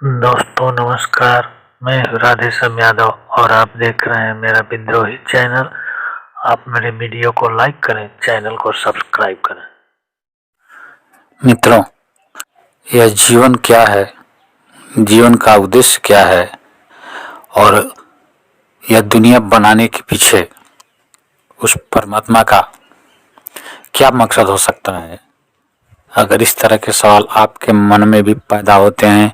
दोस्तों नमस्कार। मैं राधेश्याम यादव और आप देख रहे हैं मेरा विद्रोही चैनल। आप मेरे वीडियो को लाइक करें, चैनल को सब्सक्राइब करें। मित्रों, यह जीवन क्या है, जीवन का उद्देश्य क्या है और यह दुनिया बनाने के पीछे उस परमात्मा का क्या मकसद हो सकता है। अगर इस तरह के सवाल आपके मन में भी पैदा होते हैं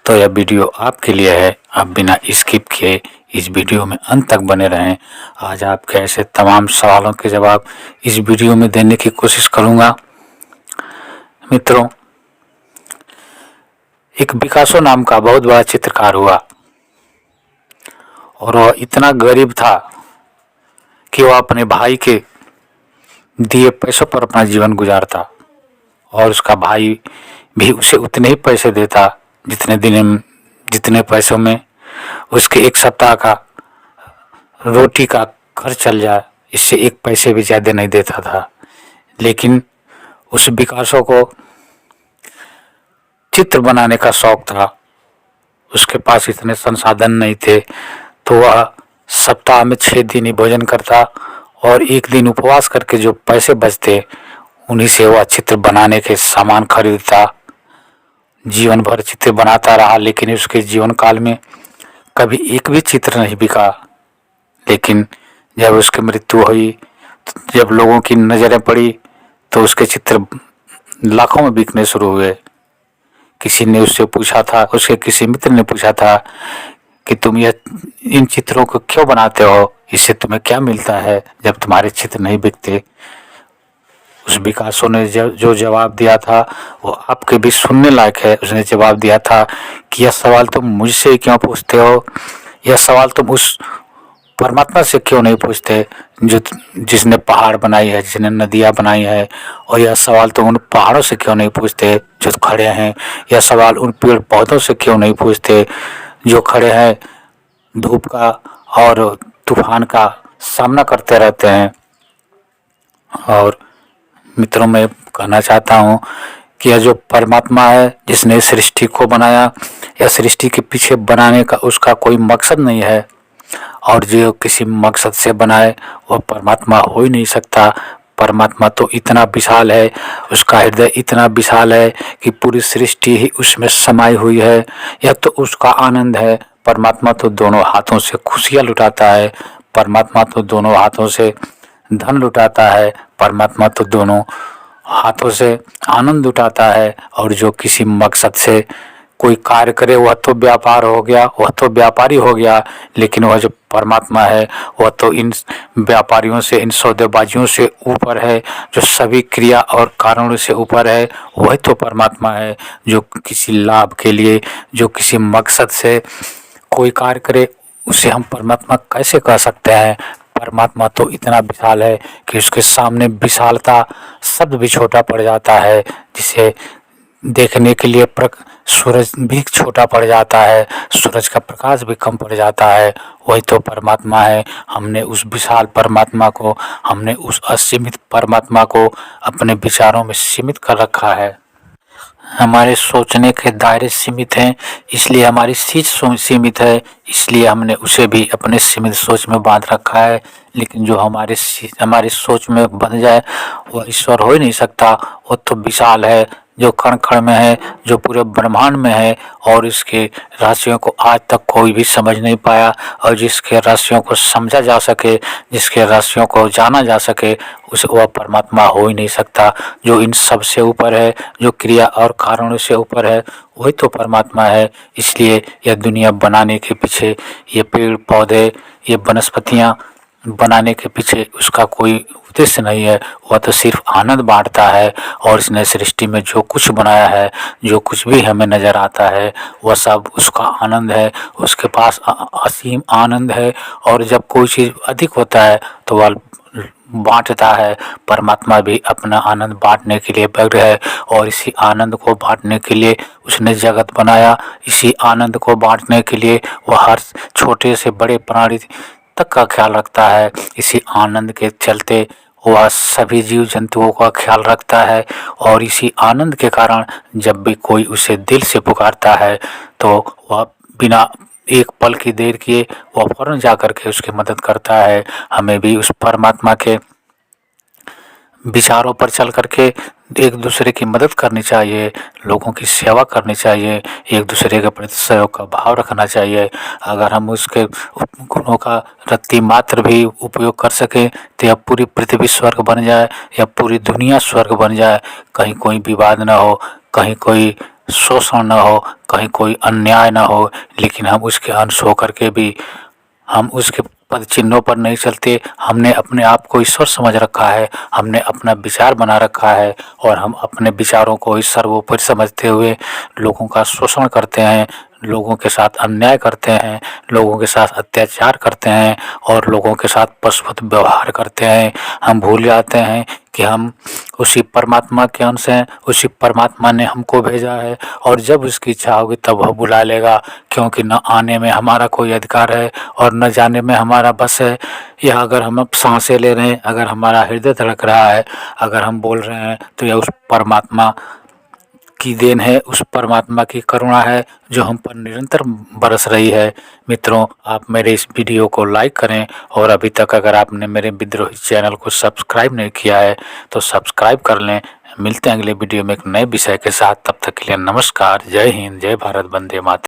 तो यह वीडियो आपके लिए है। आप बिना स्किप किए इस वीडियो में अंत तक बने रहें। आज आपके ऐसे तमाम सवालों के जवाब इस वीडियो में देने की कोशिश करूंगा। मित्रों, एक पिकासो नाम का बहुत बड़ा चित्रकार हुआ और वह इतना गरीब था कि वह अपने भाई के दिए पैसों पर अपना जीवन गुजारता और उसका भाई भी उसे उतने ही पैसे देता जितने पैसों में उसके एक सप्ताह का रोटी का खर्च चल जाए। इससे एक पैसे भी ज़्यादा नहीं देता था। लेकिन उस पिकासो को चित्र बनाने का शौक था। उसके पास इतने संसाधन नहीं थे तो वह सप्ताह में 6 दिन ही भोजन करता और एक दिन उपवास करके जो पैसे बचते उन्हीं से वह चित्र बनाने के सामान खरीदता। जीवन भर चित्र बनाता रहा, लेकिन उसके जीवन काल में कभी एक भी चित्र नहीं बिका। लेकिन जब उसकी मृत्यु हुई, जब लोगों की नज़रें पड़ी तो उसके चित्र लाखों में बिकने शुरू हुए। किसी ने उससे पूछा था, उसके किसी मित्र ने पूछा था कि तुम इन चित्रों को क्यों बनाते हो, इससे तुम्हें क्या मिलता है जब तुम्हारे चित्र नहीं बिकते। उस पिकासो ने जो जवाब दिया था वो आपके भी सुनने लायक है। उसने जवाब दिया था कि यह सवाल तुम मुझसे क्यों पूछते हो, यह सवाल तुम उस परमात्मा से क्यों नहीं पूछते जिसने पहाड़ बनाई है, जिसने नदियाँ बनाई है। और यह सवाल तुम उन पहाड़ों से क्यों नहीं पूछते जो खड़े हैं, यह सवाल उन पेड़ पौधों से क्यों नहीं पूछते जो खड़े हैं, धूप का और तूफान का सामना करते रहते हैं। और मित्रों, मैं कहना चाहता हूँ कि यह जो परमात्मा है जिसने सृष्टि को बनाया, यह सृष्टि के पीछे बनाने का उसका कोई मकसद नहीं है। और जो किसी मकसद से बनाए वह परमात्मा हो ही नहीं सकता। परमात्मा तो इतना विशाल है, उसका हृदय इतना विशाल है कि पूरी सृष्टि ही उसमें समाई हुई है। यह तो उसका आनंद है। परमात्मा तो दोनों हाथों से खुशियाँ लुटाता है, परमात्मा तो दोनों हाथों से धन लुटाता है, परमात्मा तो दोनों हाथों से आनंद उठाता है। और जो किसी मकसद से कोई कार्य करे वह तो व्यापार हो गया, वह तो व्यापारी हो गया। लेकिन वह जो परमात्मा है वह तो इन व्यापारियों से, इन सौदेबाजियों से ऊपर है, जो सभी क्रिया और कारणों से ऊपर है। वही तो परमात्मा है जो किसी लाभ के लिए, जो किसी मकसद से कोई कार्य करे, उसे हम परमात्मा कैसे कह सकते हैं। परमात्मा तो इतना विशाल है कि उसके सामने विशालता शब्द भी छोटा पड़ जाता है, जिसे देखने के लिए सूरज भी छोटा पड़ जाता है, सूरज का प्रकाश भी कम पड़ जाता है। वही तो परमात्मा है। हमने उस विशाल परमात्मा को, हमने उस असीमित परमात्मा को अपने विचारों में सीमित कर रखा है। हमारे सोचने के दायरे सीमित हैं, इसलिए हमारी सोच सीमित है, इसलिए हमने उसे भी अपने सीमित सोच में बांध रखा है। लेकिन जो हमारी सोच में बंध जाए वह ईश्वर हो ही नहीं सकता। वो तो विशाल है, जो कण कण में है, जो पूरे ब्रह्मांड में है और इसके रहस्यों को आज तक कोई भी समझ नहीं पाया। और जिसके रहस्यों को समझा जा सके, जिसके रहस्यों को जाना जा सके, उस वह परमात्मा हो ही नहीं सकता। जो इन सब से ऊपर है, जो क्रिया और कारणों से ऊपर है, वही तो परमात्मा है। इसलिए यह दुनिया बनाने के पीछे, ये पेड़ पौधे, ये वनस्पतियाँ बनाने के पीछे उसका कोई उद्देश्य नहीं है। वह तो सिर्फ आनंद बांटता है। और इसने सृष्टि में जो कुछ बनाया है, जो कुछ भी हमें नज़र आता है, वह सब उसका आनंद है। उसके पास असीम आनंद है। और जब कोई चीज़ अधिक होता है तो वह बांटता है। परमात्मा भी अपना आनंद बांटने के लिए व्यग्र है और इसी आनंद को बांटने के लिए उसने जगत बनाया। इसी आनंद को बांटने के लिए वह हर छोटे से बड़े प्राणी तक का ख्याल रखता है। इसी आनंद के चलते वह सभी जीव जंतुओं का ख्याल रखता है। और इसी आनंद के कारण जब भी कोई उसे दिल से पुकारता है तो वह बिना एक पल की देर किए वह फौरन जा कर के उसकी मदद करता है। हमें भी उस परमात्मा के विचारों पर चल करके एक दूसरे की मदद करनी चाहिए, लोगों की सेवा करनी चाहिए, एक दूसरे के प्रति सहयोग का भाव रखना चाहिए। अगर हम उसके गुणों का रत्ती मात्र भी उपयोग कर सकें तो यह पूरी पृथ्वी स्वर्ग बन जाए या पूरी दुनिया स्वर्ग बन जाए। कहीं कोई विवाद न हो, कहीं कोई शोषण न हो, कहीं कोई अन्याय न हो, लेकिन हम उसके अंश होकर के भी हम उसके पद चिन्हों पर नहीं चलते। हमने अपने आप को ईश्वर समझ रखा है, हमने अपना विचार बना रखा है और हम अपने विचारों को ही सर्वोपरि समझते हुए लोगों का शोषण करते हैं, लोगों के साथ अन्याय करते हैं, लोगों के साथ अत्याचार करते हैं और लोगों के साथ पशुवत व्यवहार करते हैं। हम भूल जाते हैं कि हम उसी परमात्मा के अंश हैं, उसी परमात्मा ने हमको भेजा है और जब उसकी इच्छा होगी तब वह बुला लेगा, क्योंकि न आने में हमारा कोई अधिकार है और न जाने में हमारा बस है। यह अगर हम अब सांसें ले रहे हैं, अगर हमारा हृदय धड़क रहा है, अगर हम बोल रहे हैं, तो यह उस परमात्मा की देन है, उस परमात्मा की करुणा है जो हम पर निरंतर बरस रही है। मित्रों, आप मेरे इस वीडियो को लाइक करें और अभी तक अगर आपने मेरे विद्रोही चैनल को सब्सक्राइब नहीं किया है तो सब्सक्राइब कर लें। मिलते हैं अगले वीडियो में एक नए विषय के साथ। तब तक के लिए नमस्कार, जय हिंद, जय भारत, वंदे मातरम।